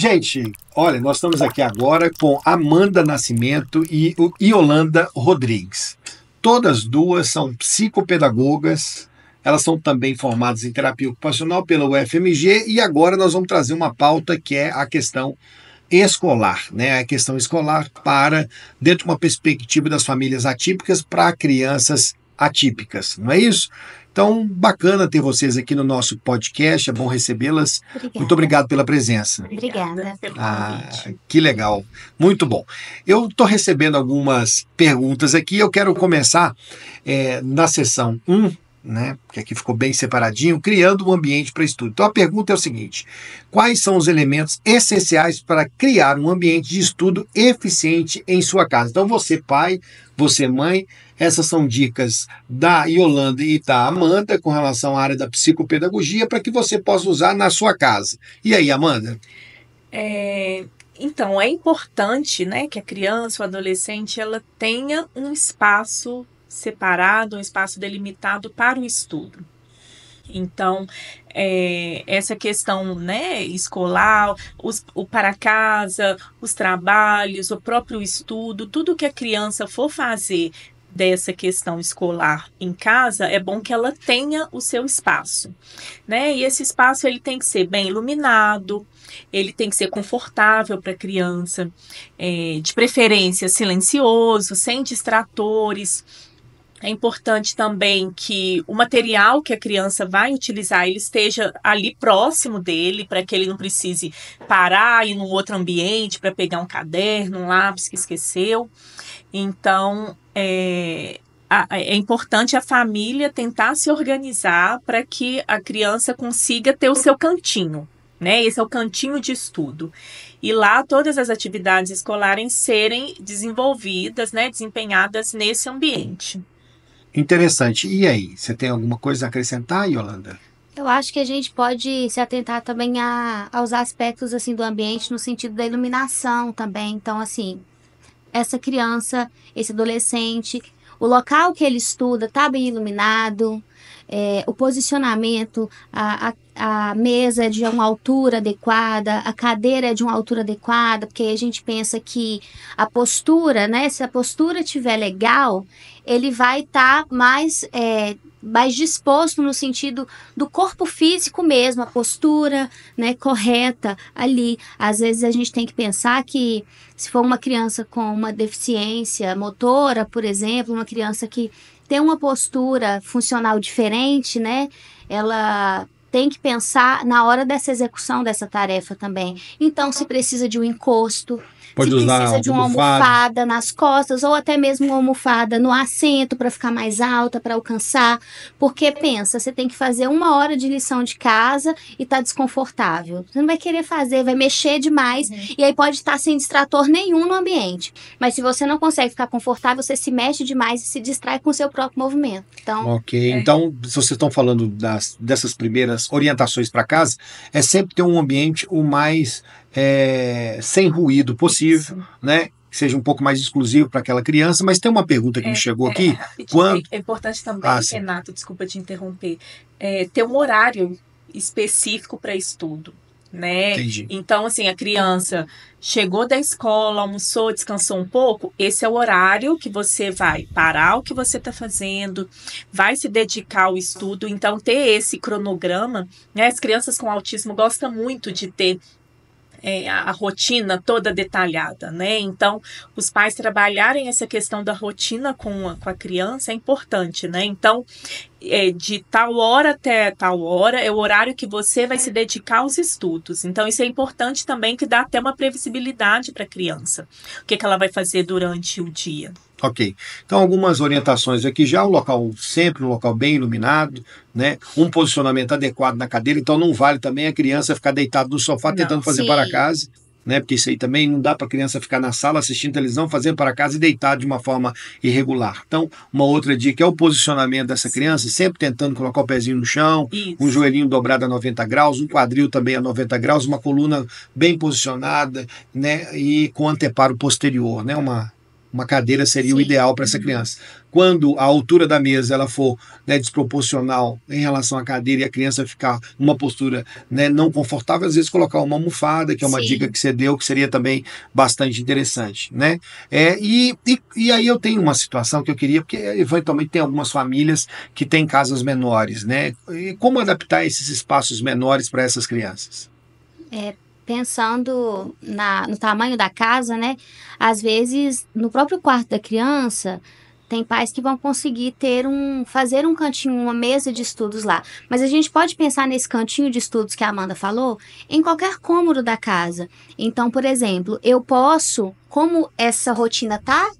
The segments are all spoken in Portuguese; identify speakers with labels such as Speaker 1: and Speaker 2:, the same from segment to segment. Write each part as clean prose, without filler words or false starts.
Speaker 1: Gente, olha, nós estamos aqui agora com Amanda Nascimento e Yolanda Rodrigues. Todas duas são psicopedagogas, elas são também formadas em terapia ocupacional pela UFMG e agora nós vamos trazer uma pauta que é a questão escolar, né? A questão escolar para, dentro de uma perspectiva das famílias atípicas para crianças atípicas, não é isso? Então, bacana ter vocês aqui no nosso podcast, é bom recebê-las. Muito obrigado pela presença.
Speaker 2: Obrigada pelo convite.
Speaker 1: Que legal, muito bom. Eu estou recebendo algumas perguntas aqui, eu quero começar na sessão 1, né, que aqui ficou bem separadinho, criando um ambiente para estudo. Então a pergunta é o seguinte: quais são os elementos essenciais para criar um ambiente de estudo eficiente em sua casa? Então você pai, você mãe, essas são dicas da Yolanda e da Amanda com relação à área da psicopedagogia para que você possa usar na sua casa. E aí, Amanda?
Speaker 2: Então, é importante, né, que a criança ou adolescente ela tenha um espaço separado, um espaço delimitado para o estudo. Então, essa questão, né, escolar, o para casa, os trabalhos, o próprio estudo, tudo que a criança for fazer dessa questão escolar em casa, é bom que ela tenha o seu espaço, né? E esse espaço ele tem que ser bem iluminado, ele tem que ser confortável para a criança, de preferência silencioso, sem distratores. É importante também que o material que a criança vai utilizar ele esteja ali próximo dele, para que ele não precise parar e ir num outro ambiente para pegar um caderno, um lápis que esqueceu. Então, é importante a família tentar se organizar para que a criança consiga ter o seu cantinho, né? Esse é o cantinho de estudo. E lá todas as atividades escolares serem desenvolvidas, né, desempenhadas nesse ambiente.
Speaker 1: Interessante. E aí, você tem alguma coisa a acrescentar, Yolanda?
Speaker 3: Eu acho que a gente pode se atentar também aos aspectos assim do ambiente no sentido da iluminação também. Então, assim, essa criança, esse adolescente, o local que ele estuda está bem iluminado, o posicionamento, a mesa é de uma altura adequada, a cadeira é de uma altura adequada, porque aí a gente pensa que a postura, né? Se a postura estiver legal, ele vai estar mais disposto no sentido do corpo físico mesmo, a postura, né, correta ali. Às vezes a gente tem que pensar que se for uma criança com uma deficiência motora, por exemplo, uma criança que tem uma postura funcional diferente, né, ela tem que pensar na hora dessa execução dessa tarefa também. Então, se precisa de um encosto,
Speaker 1: pode
Speaker 3: se
Speaker 1: usar
Speaker 3: precisa de uma almofada nas costas ou até mesmo uma almofada no assento para ficar mais alta, para alcançar. Porque pensa, você tem que fazer 1 hora de lição de casa e tá desconfortável. Você não vai querer fazer, vai mexer demais e aí pode estar sem distrator nenhum no ambiente. Mas se você não consegue ficar confortável, você se mexe demais e se distrai com o seu próprio movimento. Então,
Speaker 1: ok, então se vocês estão falando dessas primeiras orientações para casa, é sempre ter um ambiente o mais sem ruído possível, né? Que seja um pouco mais exclusivo para aquela criança, mas tem uma pergunta que me chegou aqui.
Speaker 2: É importante também, Renato, desculpa te interromper, ter um horário específico para estudo, né?
Speaker 1: Entendi.
Speaker 2: Então, assim, a criança chegou da escola, almoçou, descansou um pouco, esse é o horário que você vai parar o que você está fazendo, vai se dedicar ao estudo, então ter esse cronograma, né? As crianças com autismo gostam muito de ter a rotina toda detalhada, né? Então, os pais trabalharem essa questão da rotina com a criança é importante, né? Então, de tal hora até tal hora é o horário que você vai se dedicar aos estudos. Então, isso é importante também, que dá até uma previsibilidade para a criança. O que ela vai fazer durante o dia.
Speaker 1: Ok, então algumas orientações aqui já, sempre um local bem iluminado, né? Um posicionamento adequado na cadeira, então não vale também a criança ficar deitada no sofá tentando fazer para casa, né? Porque isso aí também não dá para a criança ficar na sala assistindo televisão, fazendo para casa e deitar de uma forma irregular. Então, uma outra dica é o posicionamento dessa criança, sempre tentando colocar o pezinho no chão, um joelhinho dobrado a 90 graus, um quadril também a 90 graus, uma coluna bem posicionada, né? E com anteparo posterior, né? Uma cadeira seria o
Speaker 3: Sim.
Speaker 1: ideal para essa criança. Quando a altura da mesa ela for, né, desproporcional em relação à cadeira e a criança ficar numa postura, né, não confortável, às vezes colocar uma almofada, que é uma
Speaker 3: Sim.
Speaker 1: dica que você deu, que seria também bastante interessante, né? E aí eu tenho uma situação que eu queria, porque eventualmente tem algumas famílias que têm casas menores, né? E como adaptar esses espaços menores para essas crianças?
Speaker 3: Pensando no tamanho da casa, né? Às vezes, no próprio quarto da criança, tem pais que vão conseguir fazer um cantinho, uma mesa de estudos lá. Mas a gente pode pensar nesse cantinho de estudos que a Amanda falou, em qualquer cômodo da casa. Então, por exemplo, eu posso, como essa rotina tá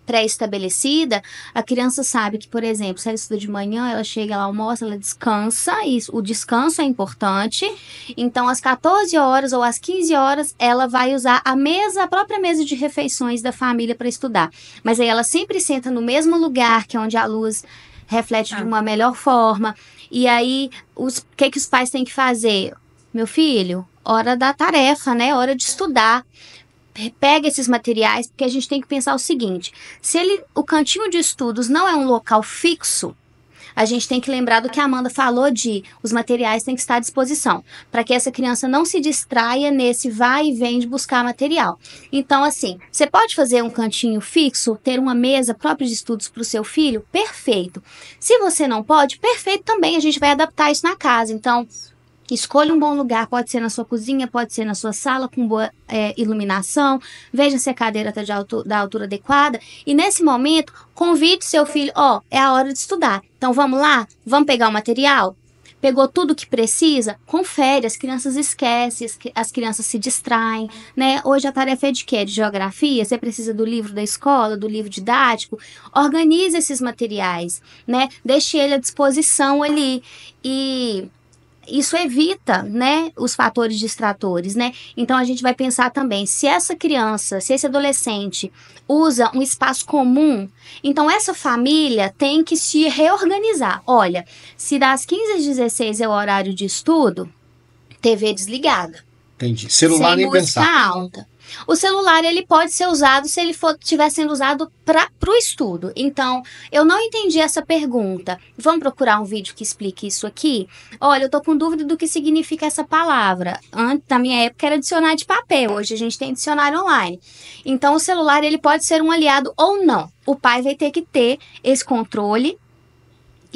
Speaker 3: pré-estabelecida, a criança sabe que, por exemplo, se ela estuda de manhã, ela chega, ela almoça, ela descansa, e o descanso é importante. Então, às 14 horas ou às 15 horas, ela vai usar a própria mesa de refeições da família para estudar. Mas aí ela sempre senta no mesmo lugar, que é onde a luz reflete de uma melhor forma. E aí, o que os pais têm que fazer? Meu filho, hora da tarefa, né? Hora de estudar. Pega esses materiais, porque a gente tem que pensar o seguinte: se o cantinho de estudos não é um local fixo, a gente tem que lembrar do que a Amanda falou os materiais têm que estar à disposição, para que essa criança não se distraia nesse vai e vem de buscar material. Então, assim, você pode fazer um cantinho fixo, ter uma mesa própria de estudos para o seu filho? Perfeito. Se você não pode, perfeito também, a gente vai adaptar isso na casa. Então, escolha um bom lugar, pode ser na sua cozinha, pode ser na sua sala com boa iluminação, veja se a cadeira está da altura adequada e nesse momento convide seu filho, é a hora de estudar, então vamos lá, vamos pegar o material? Pegou tudo que precisa? Confere, as crianças esquecem, as crianças se distraem, né? Hoje a tarefa é de quê? De geografia? Você precisa do livro da escola, do livro didático? Organize esses materiais, né? Deixe ele à disposição ali e isso evita, né, os fatores distratores, né? Então a gente vai pensar também, se essa criança, se esse adolescente usa um espaço comum, então essa família tem que se reorganizar. Olha, se das 15 às 16 é o horário de estudo, TV desligada.
Speaker 1: Entendi. Celular
Speaker 3: sem
Speaker 1: nem
Speaker 3: música
Speaker 1: pensar.
Speaker 3: alta. O celular ele pode ser usado se ele estiver sendo usado para o estudo. Então, eu não entendi essa pergunta. Vamos procurar um vídeo que explique isso aqui? Olha, eu tô com dúvida do que significa essa palavra. Antes, na minha época, era dicionário de papel. Hoje a gente tem dicionário online. Então, o celular ele pode ser um aliado ou não. O pai vai ter que ter esse controle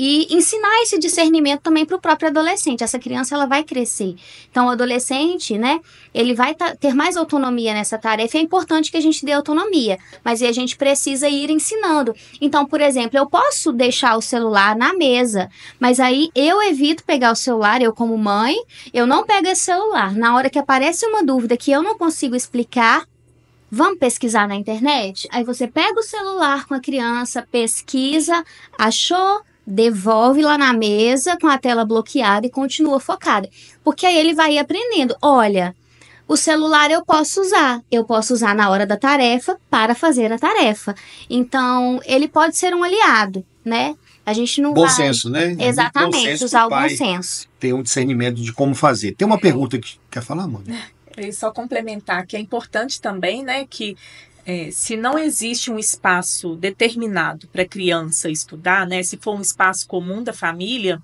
Speaker 3: e ensinar esse discernimento também para o próprio adolescente. Essa criança ela vai crescer. Então, o adolescente, né, ele vai ter mais autonomia nessa tarefa. É importante que a gente dê autonomia, mas a gente precisa ir ensinando. Então, por exemplo, eu posso deixar o celular na mesa, mas aí eu evito pegar o celular, eu como mãe, eu não pego esse celular. Na hora que aparece uma dúvida que eu não consigo explicar, vamos pesquisar na internet? Aí você pega o celular com a criança, pesquisa, achou, devolve lá na mesa com a tela bloqueada e continua focada. Porque aí ele vai aprendendo. Olha, o celular eu posso usar na hora da tarefa para fazer a tarefa. Então, ele pode ser um aliado, né? A gente não
Speaker 1: Bom
Speaker 3: vai...
Speaker 1: senso, né?
Speaker 3: Exatamente,
Speaker 1: Bom senso
Speaker 3: usar o
Speaker 1: pai
Speaker 3: bom senso.
Speaker 1: ter um discernimento de como fazer. Tem uma pergunta que quer falar, mano?
Speaker 2: E só complementar que é importante também, né, que se não existe um espaço determinado para a criança estudar, né, se for um espaço comum da família,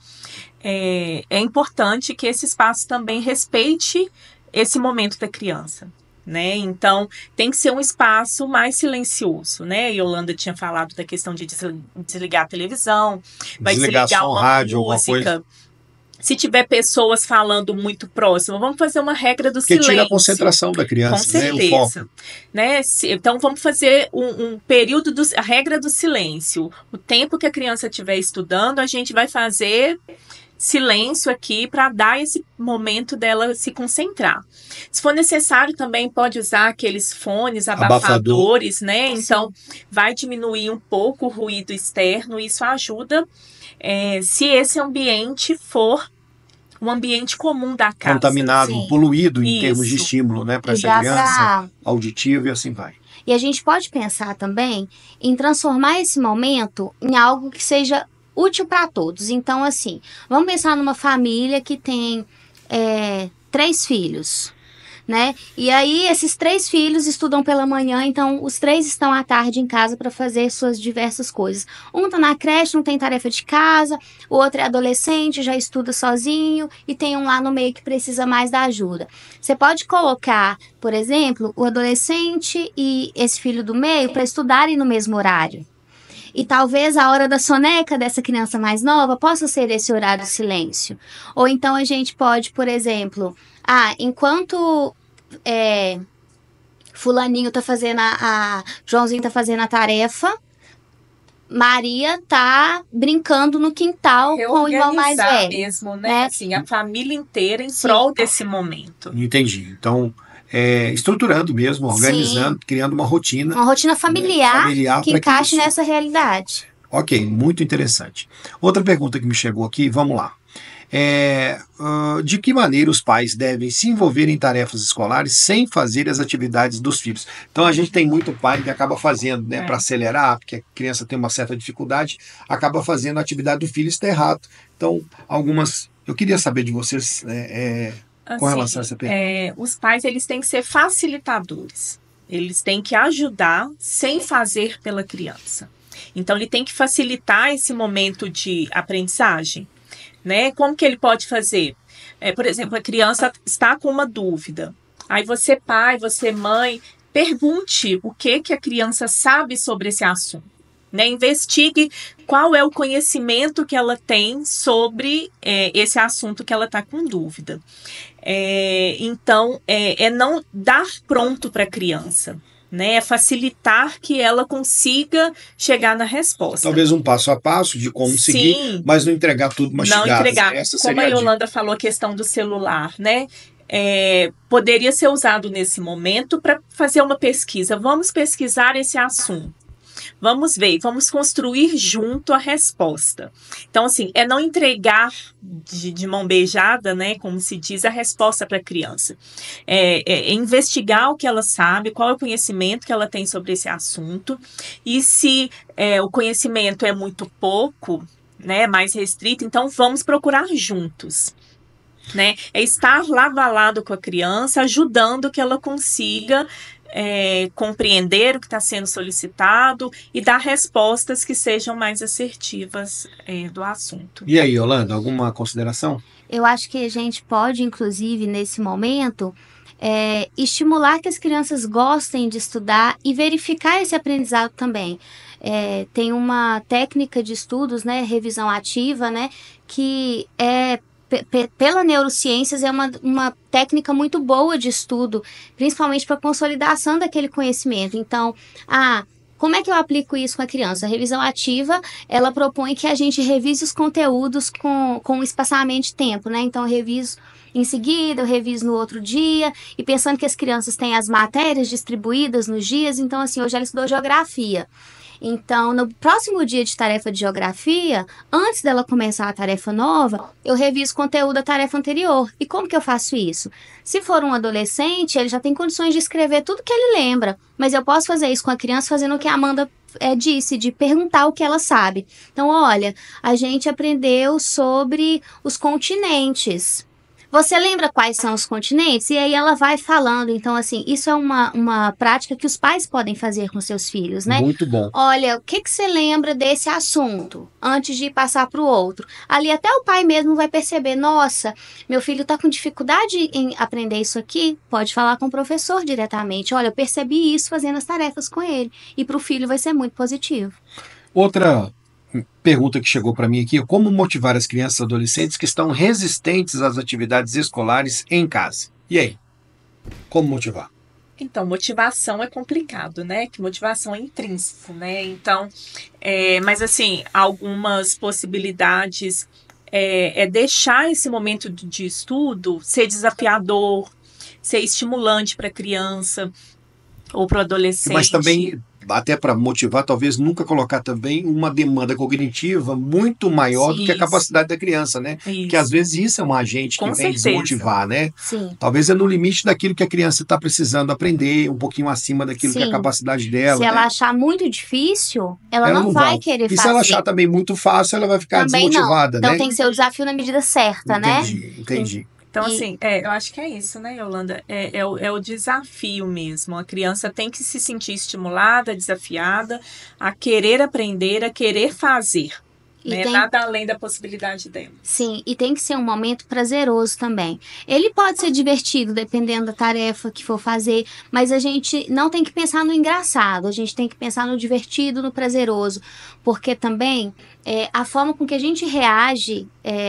Speaker 2: é importante que esse espaço também respeite esse momento da criança, né? Então, tem que ser um espaço mais silencioso, né? Yolanda tinha falado da questão de desligar a televisão, vai desligar
Speaker 1: som,
Speaker 2: uma
Speaker 1: rádio,
Speaker 2: música.
Speaker 1: alguma coisa.
Speaker 2: Se tiver pessoas falando muito próximo, vamos fazer uma regra do
Speaker 1: Porque
Speaker 2: silêncio.
Speaker 1: tira a concentração da criança,
Speaker 2: Com certeza.
Speaker 1: Né? O foco.
Speaker 2: Né? Então, vamos fazer um período, a regra do silêncio. O tempo que a criança estiver estudando, a gente vai fazer silêncio aqui para dar esse momento dela se concentrar. Se for necessário, também pode usar aqueles fones abafadores, né? Então, vai diminuir um pouco o ruído externo, isso ajuda. Se esse ambiente for um ambiente comum da casa.
Speaker 1: Contaminado,
Speaker 3: Sim.
Speaker 1: Poluído em termos de estímulo, né? Para essa criança, auditivo e assim vai.
Speaker 3: E a gente pode pensar também em transformar esse momento em algo que seja útil para todos. Então, assim, vamos pensar numa família que tem 3 filhos. né? E aí esses 3 filhos estudam pela manhã, então os 3 estão à tarde em casa para fazer suas diversas coisas. Um tá na creche, não tem tarefa de casa, o outro é adolescente, já estuda sozinho, e tem um lá no meio que precisa mais da ajuda. Você pode colocar, por exemplo, o adolescente e esse filho do meio para estudarem no mesmo horário. E talvez a hora da soneca dessa criança mais nova possa ser esse horário de silêncio. Ou então a gente pode, por exemplo, enquanto fulaninho tá fazendo Joãozinho tá fazendo a tarefa, Maria tá brincando no quintal com o irmão mais velho.
Speaker 2: Mesmo, né? Assim, a família inteira em prol desse momento.
Speaker 1: Entendi. Então, estruturando mesmo, organizando, criando uma rotina.
Speaker 3: Uma rotina familiar que encaixe nessa realidade.
Speaker 1: Ok, muito interessante. Outra pergunta que me chegou aqui, vamos lá. De que maneira os pais devem se envolver em tarefas escolares sem fazer as atividades dos filhos? Então a gente tem muito pai que acaba fazendo, né, para acelerar, porque a criança tem uma certa dificuldade, acaba fazendo a atividade do filho, está errado. Então, eu queria saber de vocês com relação a essa pergunta.
Speaker 2: Os pais, eles têm que ser facilitadores. Eles têm que ajudar sem fazer pela criança. Então ele tem que facilitar esse momento de aprendizagem. Né? Como que ele pode fazer? Por exemplo, a criança está com uma dúvida. Aí você, pai, você, mãe, pergunte o que a criança sabe sobre esse assunto. Né? Investigue qual é o conhecimento que ela tem sobre esse assunto que ela está com dúvida. Então, não dar pronto para a criança. Né, é facilitar que ela consiga chegar na resposta.
Speaker 1: Talvez um passo a passo de como seguir, mas não entregar tudo mastigado.
Speaker 2: Não entregar. Como a Yolanda falou, a questão do celular, né? Poderia ser usado nesse momento para fazer uma pesquisa. Vamos pesquisar esse assunto. Vamos ver, vamos construir junto a resposta. Então, assim, não entregar de mão beijada, né, como se diz, a resposta para a criança. Investigar o que ela sabe, qual é o conhecimento que ela tem sobre esse assunto, e se o conhecimento é muito pouco, né, mais restrito, então vamos procurar juntos. Né? Estar lado a lado com a criança, ajudando que ela consiga compreender o que está sendo solicitado e dar respostas que sejam mais assertivas do assunto.
Speaker 1: E aí, Yolanda, alguma consideração?
Speaker 3: Eu acho que a gente pode, inclusive, nesse momento, estimular que as crianças gostem de estudar e verificar esse aprendizado também. Tem uma técnica de estudos, né, revisão ativa, né, que pela neurociências é uma técnica muito boa de estudo, principalmente para consolidação daquele conhecimento. Então, como é que eu aplico isso com a criança? A revisão ativa, ela propõe que a gente revise os conteúdos com um espaçamento de tempo, né? Então, eu reviso em seguida, eu reviso no outro dia, e pensando que as crianças têm as matérias distribuídas nos dias, então, assim, hoje ela estudou geografia. Então, no próximo dia de tarefa de geografia, antes dela começar a tarefa nova, eu reviso o conteúdo da tarefa anterior. E como que eu faço isso? Se for um adolescente, ele já tem condições de escrever tudo que ele lembra, mas eu posso fazer isso com a criança fazendo o que a Amanda disse, de perguntar o que ela sabe. Então, olha, a gente aprendeu sobre os continentes. Você lembra quais são os continentes? E aí ela vai falando. Então, assim, isso é uma prática que os pais podem fazer com seus filhos, né?
Speaker 1: Muito bom.
Speaker 3: Olha, o que você lembra desse assunto? Antes de passar para o outro. Ali até o pai mesmo vai perceber, nossa, meu filho está com dificuldade em aprender isso aqui. Pode falar com o professor diretamente. Olha, eu percebi isso fazendo as tarefas com ele. E para o filho vai ser muito positivo.
Speaker 1: Outra pergunta que chegou para mim aqui: como motivar as crianças e adolescentes que estão resistentes às atividades escolares em casa? E aí? Como motivar?
Speaker 2: Então, motivação é complicado, né? Que motivação é intrínseco, né? Então, mas assim, algumas possibilidades deixar esse momento de estudo ser desafiador, ser estimulante para a criança ou para o adolescente.
Speaker 1: Mas também, até para motivar, talvez nunca colocar também uma demanda cognitiva muito maior do que a capacidade da criança, né? Porque às vezes isso é um agente que vem desmotivar, né?
Speaker 3: Sim.
Speaker 1: Talvez no limite daquilo que a criança está precisando aprender, um pouquinho acima daquilo que é a capacidade dela.
Speaker 3: Se ela achar muito difícil, ela não vai querer fazer.
Speaker 1: E se ela achar também muito fácil, ela vai ficar
Speaker 3: também
Speaker 1: desmotivada,
Speaker 3: não. Então
Speaker 1: né?
Speaker 3: tem que ser o desafio na medida certa, né?
Speaker 1: Entendi.
Speaker 2: Então, assim, eu acho que é isso, né, Yolanda? É o desafio mesmo. A criança tem que se sentir estimulada, desafiada, a querer aprender, a querer fazer. Né? Nada além da possibilidade dela.
Speaker 3: Sim, e tem que ser um momento prazeroso também. Ele pode ser divertido, dependendo da tarefa que for fazer, mas a gente não tem que pensar no engraçado, a gente tem que pensar no divertido, no prazeroso, porque também a forma com que a gente reage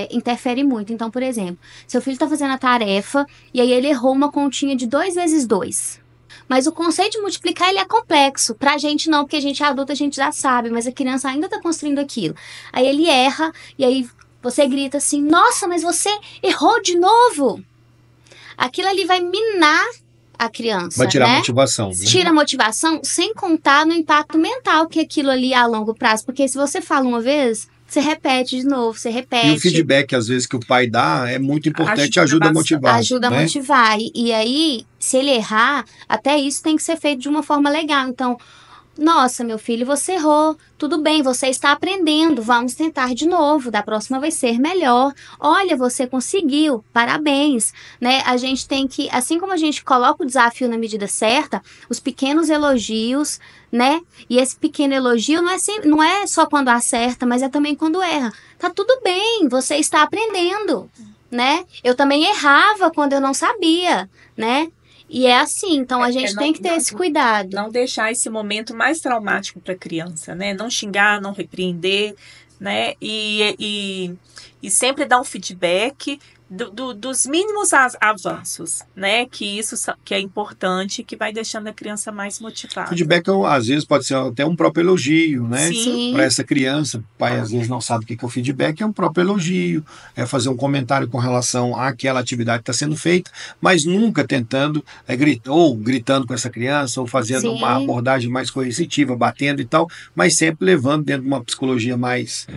Speaker 3: interfere muito. Então, por exemplo, seu filho está fazendo a tarefa e aí ele errou uma continha de 2 vezes 2. Mas o conceito de multiplicar, ele é complexo. Pra gente não, porque a gente é adulta, a gente já sabe, mas a criança ainda tá construindo aquilo. Aí ele erra, e aí você grita assim, nossa, mas você errou de novo. Aquilo ali vai minar a criança,
Speaker 1: vai tirar
Speaker 3: né?
Speaker 1: a motivação. Né?
Speaker 3: Tira a motivação, sem contar no impacto mental que aquilo ali a longo prazo. Porque se você fala uma vez, você repete de novo, você repete.
Speaker 1: E o feedback, às vezes, que o pai dá é muito importante, ajuda a motivar.
Speaker 3: Ajuda a motivar. E aí, se ele errar, até isso tem que ser feito de uma forma legal. Então, nossa, meu filho, você errou. Tudo bem, você está aprendendo. Vamos tentar de novo. Da próxima vai ser melhor. Olha, você conseguiu. Parabéns. Né? A gente tem que, assim como a gente coloca o desafio na medida certa, os pequenos elogios, né? E esse pequeno elogio não é só quando acerta, mas é também quando erra. Tá tudo bem, você está aprendendo, né? Eu também errava quando eu não sabia, né? E é assim, então a gente tem que ter esse cuidado.
Speaker 2: Não deixar esse momento mais traumático para a criança, né? Não xingar, não repreender, né? E sempre dar um feedback dos mínimos avanços, né? Que isso que é importante, que vai deixando a criança mais motivada.
Speaker 1: Feedback, às vezes, pode ser até um próprio elogio, né?
Speaker 3: Sim.
Speaker 1: Para essa criança, o pai às vezes não sabe o que é o feedback, é um próprio elogio, é fazer um comentário com relação àquela atividade que está sendo feita, mas nunca tentando gritando com essa criança, ou fazendo uma abordagem mais coercitiva, batendo e tal, mas sempre levando dentro de uma psicologia mais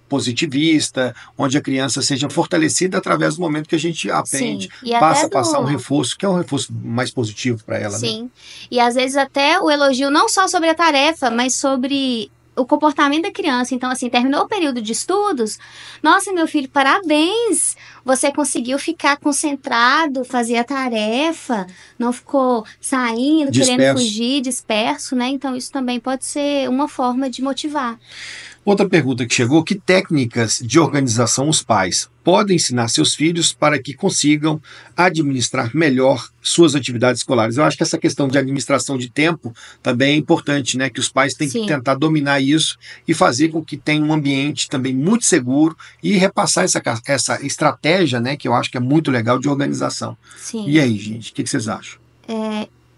Speaker 1: positivista, onde a criança seja fortalecida através do momento que a gente aprende, passa a passar um reforço, que é um reforço mais positivo para ela.
Speaker 3: Sim,
Speaker 1: né?
Speaker 3: E às vezes até o elogio não só sobre a tarefa, mas sobre o comportamento da criança. Então, assim, terminou o período de estudos, nossa, meu filho, parabéns, você conseguiu ficar concentrado, fazer a tarefa, não ficou saindo, querendo fugir, disperso, né? Então, isso também pode ser uma forma de motivar.
Speaker 1: Outra pergunta que chegou: que técnicas de organização os pais podem ensinar seus filhos para que consigam administrar melhor suas atividades escolares? Eu acho que essa questão de administração de tempo também é importante, né? Que os pais têm que tentar dominar isso e fazer com que tenha um ambiente também muito seguro e repassar essa estratégia, né? Que eu acho que é muito legal, de organização.
Speaker 3: Sim.
Speaker 1: E aí, gente, o que vocês acham?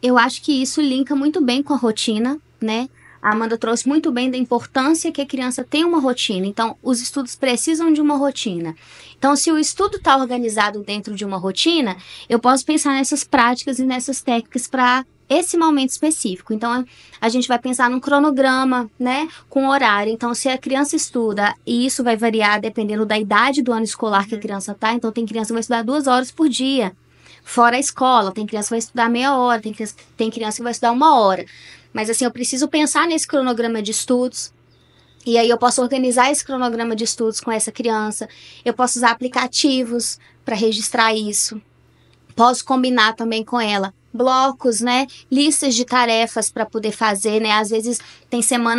Speaker 3: Eu acho que isso linka muito bem com a rotina, né? A Amanda trouxe muito bem da importância que a criança tem uma rotina. Então, os estudos precisam de uma rotina. Então, se o estudo está organizado dentro de uma rotina, eu posso pensar nessas práticas e nessas técnicas para esse momento específico. Então, a gente vai pensar num cronograma, né, com horário. Então, se a criança estuda, e isso vai variar dependendo da idade do ano escolar que a criança está. Então, tem criança que vai estudar 2 horas por dia, fora a escola. Tem criança que vai estudar meia hora, tem criança que vai estudar 1 hora. Mas assim, eu preciso pensar nesse cronograma de estudos. E aí eu posso organizar esse cronograma de estudos com essa criança. Eu posso usar aplicativos para registrar isso. Posso combinar também com ela blocos, né? Listas de tarefas para poder fazer, né? Às vezes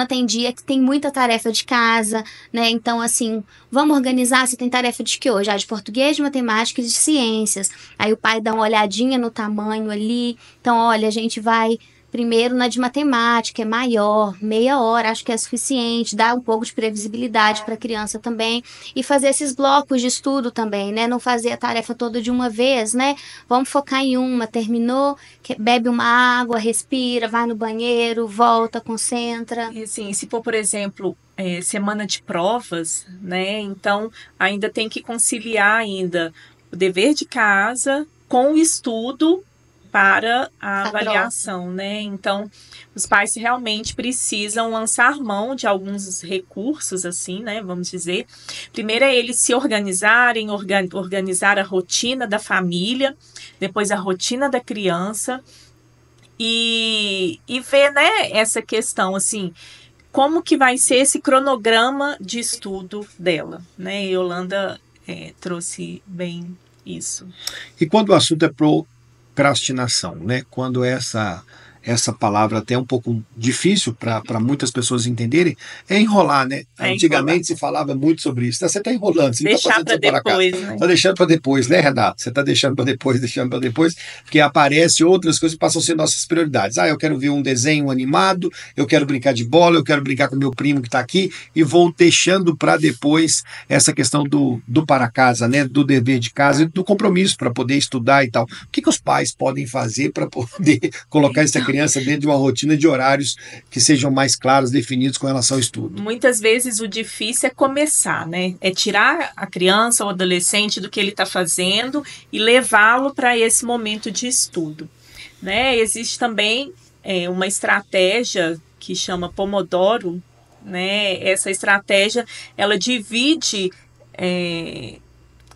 Speaker 3: tem dia que tem muita tarefa de casa, né? Então, assim, vamos organizar. Você tem tarefa de que hoje? De português, de matemática e de ciências. Aí o pai dá uma olhadinha no tamanho ali. Então, olha, a gente vai primeiro na de matemática, é maior, meia hora, acho que é suficiente, dá um pouco de previsibilidade para a criança também, e fazer esses blocos de estudo também, né? Não fazer a tarefa toda de uma vez, né? Vamos focar em uma, terminou, bebe uma água, respira, vai no banheiro, volta, concentra.
Speaker 2: E assim, se for, por exemplo, semana de provas, né? Então, ainda tem que conciliar ainda o dever de casa com o estudo para a avaliação, né? Então, os pais realmente precisam lançar mão de alguns recursos, assim, né? Vamos dizer. Primeiro é eles se organizarem, organizar a rotina da família, depois a rotina da criança e ver, né, essa questão, assim, como que vai ser esse cronograma de estudo dela, né? E Yolanda trouxe bem Isso.
Speaker 1: E quando o assunto é procrastinação, né? Quando essa palavra até é um pouco difícil para muitas pessoas entenderem, é enrolar, né? Antigamente se falava muito sobre isso. Você está enrolando, você não está fazendo isso para casa. Está deixando para depois, né, Renato? Você está deixando para depois, porque aparecem outras coisas que passam a ser nossas prioridades. Eu quero ver um desenho animado, eu quero brincar de bola, eu quero brincar com meu primo que está aqui, e vou deixando para depois essa questão do para casa, né? Do dever de casa e do compromisso para poder estudar e tal. O que os pais podem fazer para poder colocar essa criança dentro de uma rotina de horários que sejam mais claros, definidos com relação ao estudo?
Speaker 2: Muitas vezes o difícil é começar, né? É tirar a criança ou adolescente do que ele está fazendo e levá-lo para esse momento de estudo, né? Existe também uma estratégia que chama Pomodoro, né? Essa estratégia, ela divide...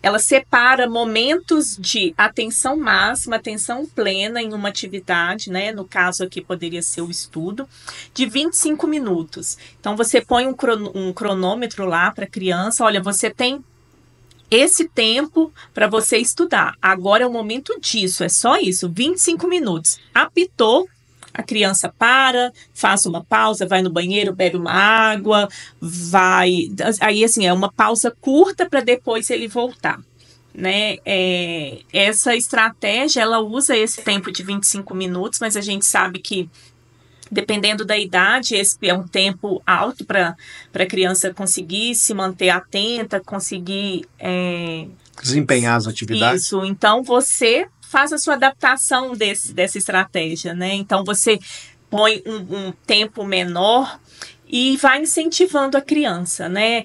Speaker 2: ela separa momentos de atenção máxima, atenção plena em uma atividade, né? No caso aqui poderia ser o estudo, de 25 minutos. Então você põe um cronômetro lá para a criança, olha, você tem esse tempo para você estudar. Agora é o momento disso, é só isso, 25 minutos. Apitou, a criança para, faz uma pausa, vai no banheiro, bebe uma água, vai... Aí, assim, é uma pausa curta para depois ele voltar, né? Essa estratégia, ela usa esse tempo de 25 minutos, mas a gente sabe que, dependendo da idade, esse é um tempo alto para a criança conseguir se manter atenta, conseguir...
Speaker 1: desempenhar as atividades.
Speaker 2: Isso, então você... faz a sua adaptação dessa estratégia, né? Então, você põe um tempo menor e vai incentivando a criança, né?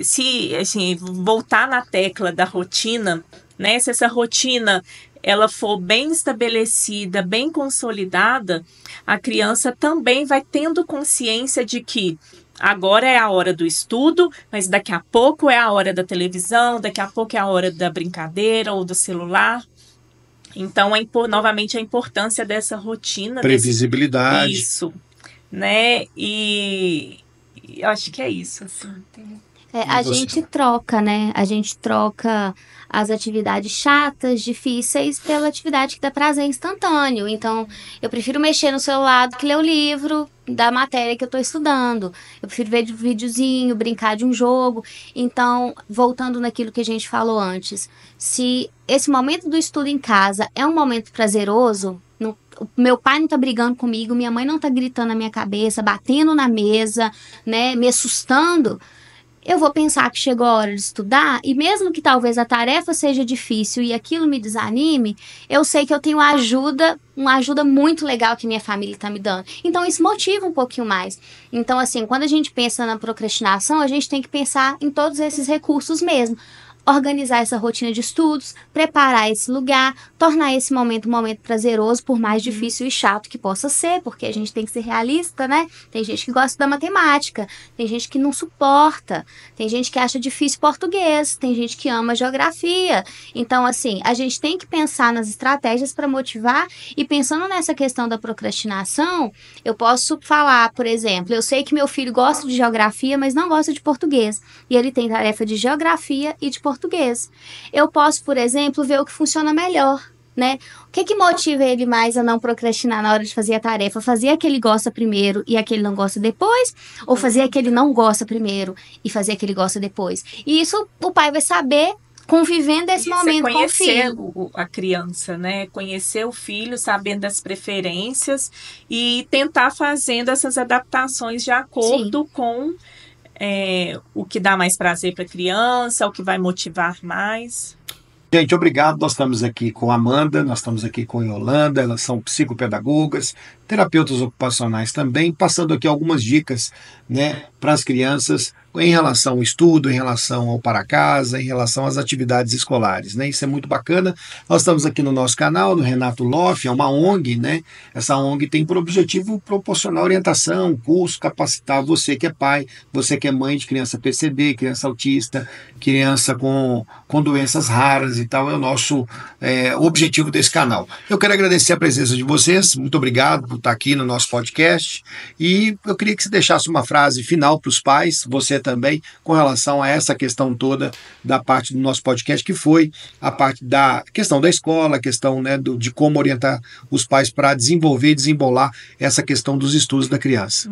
Speaker 2: Se, assim, voltar na tecla da rotina, né? Se essa rotina ela for bem estabelecida, bem consolidada, a criança também vai tendo consciência de que agora é a hora do estudo, mas daqui a pouco é a hora da televisão, daqui a pouco é a hora da brincadeira ou do celular. Então, novamente, a importância dessa rotina.
Speaker 1: Previsibilidade.
Speaker 2: Isso, né? E eu acho que é isso. Assim.
Speaker 3: A gente troca, né? A gente troca as atividades chatas, difíceis, pela atividade que dá prazer instantâneo. Então, eu prefiro mexer no celular do que ler o livro da matéria que eu estou estudando. Eu prefiro ver um videozinho, brincar de um jogo. Então, voltando naquilo que a gente falou antes, se esse momento do estudo em casa é um momento prazeroso, meu pai não tá brigando comigo, minha mãe não tá gritando na minha cabeça, batendo na mesa, né, me assustando, eu vou pensar que chegou a hora de estudar, e mesmo que talvez a tarefa seja difícil e aquilo me desanime, eu sei que eu tenho uma ajuda muito legal que minha família está me dando. Então isso motiva um pouquinho mais. Então, assim, quando a gente pensa na procrastinação, a gente tem que pensar em todos esses recursos mesmo. Organizar essa rotina de estudos, preparar esse lugar, tornar esse momento um momento prazeroso, por mais difícil e chato que possa ser, porque a gente tem que ser realista, né? Tem gente que gosta da matemática, tem gente que não suporta, tem gente que acha difícil português, tem gente que ama geografia. Então, assim, a gente tem que pensar nas estratégias para motivar, e pensando nessa questão da procrastinação, eu posso falar, por exemplo, eu sei que meu filho gosta de geografia, mas não gosta de português, e ele tem tarefa de geografia e de português. Eu posso, por exemplo, ver o que funciona melhor, né? O que motiva ele mais a não procrastinar na hora de fazer a tarefa? Fazer a que ele gosta primeiro e a que ele não gosta depois? Ou fazer a que ele não gosta primeiro e fazer a que ele gosta depois? E isso o pai vai saber convivendo esse momento com o filho.
Speaker 2: Conhecer a criança, né? Conhecer o filho, sabendo das preferências e tentar fazendo essas adaptações de acordo com o que dá mais prazer para a criança, o que vai motivar mais.
Speaker 1: Gente, obrigado. Nós estamos aqui com a Amanda, nós estamos aqui com a Yolanda, elas são psicopedagogas, terapeutas ocupacionais também, passando aqui algumas dicas, né, para as crianças em relação ao estudo, em relação ao para casa, em relação às atividades escolares, né? Isso é muito bacana. Nós estamos aqui no nosso canal, no Renato Loff, é uma ONG, né? Essa ONG tem por objetivo proporcionar orientação, curso, capacitar você que é pai, você que é mãe de criança PCD, criança autista, criança com doenças raras e tal, é o nosso objetivo desse canal. Eu quero agradecer a presença de vocês, muito obrigado por estar aqui no nosso podcast, e eu queria que você deixasse uma frase final para os pais, você também com relação a essa questão toda da parte do nosso podcast, que foi a parte da questão da escola, a questão, né, de como orientar os pais para desenvolver e desembolar essa questão dos estudos da criança.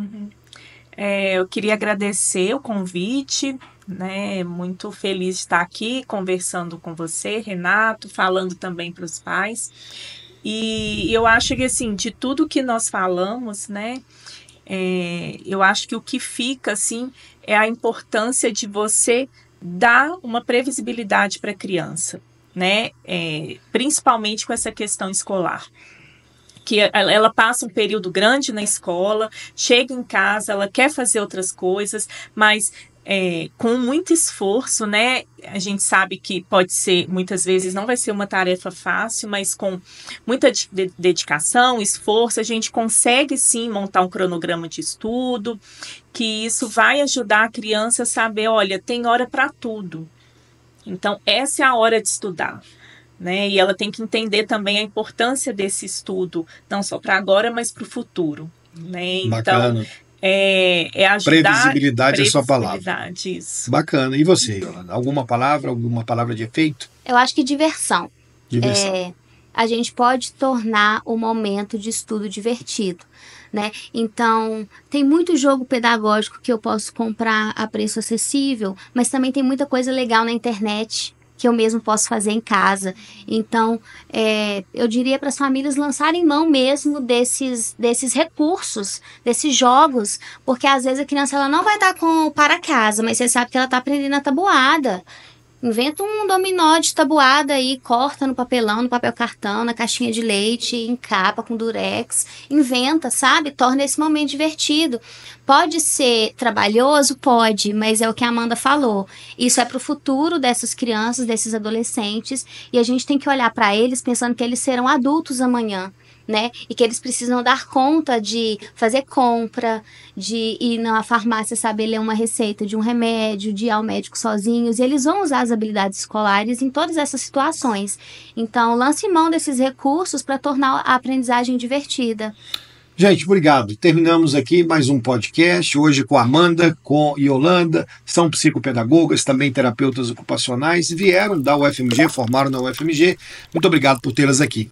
Speaker 2: Eu queria agradecer o convite, né? Muito feliz de estar aqui conversando com você, Renato, falando também para os pais. E eu acho que, assim, de tudo que nós falamos, né? Eu acho que o que fica, assim, é a importância de você dar uma previsibilidade para a criança, né? Principalmente com essa questão escolar. Que ela passa um período grande na escola, chega em casa, ela quer fazer outras coisas, mas com muito esforço, né? A gente sabe que pode ser, muitas vezes não vai ser uma tarefa fácil, mas com muita dedicação, esforço, a gente consegue sim montar um cronograma de estudo, que isso vai ajudar a criança a saber, olha, tem hora para tudo. Então, essa é a hora de estudar. Né? E ela tem que entender também a importância desse estudo, não só para agora, mas para o futuro. Né?
Speaker 1: Bacana.
Speaker 2: Então, ajudar...
Speaker 1: Previsibilidade é a sua palavra.
Speaker 2: Isso.
Speaker 1: Bacana. E você, Yolanda? Alguma palavra de efeito?
Speaker 3: Eu acho que diversão.
Speaker 1: Diversão.
Speaker 3: A gente pode tornar o momento de estudo divertido. Né? Então, tem muito jogo pedagógico que eu posso comprar a preço acessível, mas também tem muita coisa legal na internet que eu mesmo posso fazer em casa. Então, eu diria para as famílias lançarem mão mesmo desses recursos, desses jogos, porque às vezes a criança ela não vai estar com o para casa, mas você sabe que ela está aprendendo a tabuada. Inventa um dominó de tabuada aí, corta no papelão, no papel cartão, na caixinha de leite, encapa com durex. Inventa, sabe? Torna esse momento divertido. Pode ser trabalhoso? Pode, mas é o que a Amanda falou. Isso é para o futuro dessas crianças, desses adolescentes, e a gente tem que olhar para eles pensando que eles serão adultos amanhã. Né? E que eles precisam dar conta de fazer compra, de ir na farmácia saber ler uma receita de um remédio, de ir ao médico sozinhos, e eles vão usar as habilidades escolares em todas essas situações. Então, lance mão desses recursos para tornar a aprendizagem divertida.
Speaker 1: Gente, obrigado. Terminamos aqui mais um podcast, hoje com a Amanda, com a Yolanda, são psicopedagogas, também terapeutas ocupacionais, vieram da UFMG, formaram na UFMG. Muito obrigado por tê-las aqui.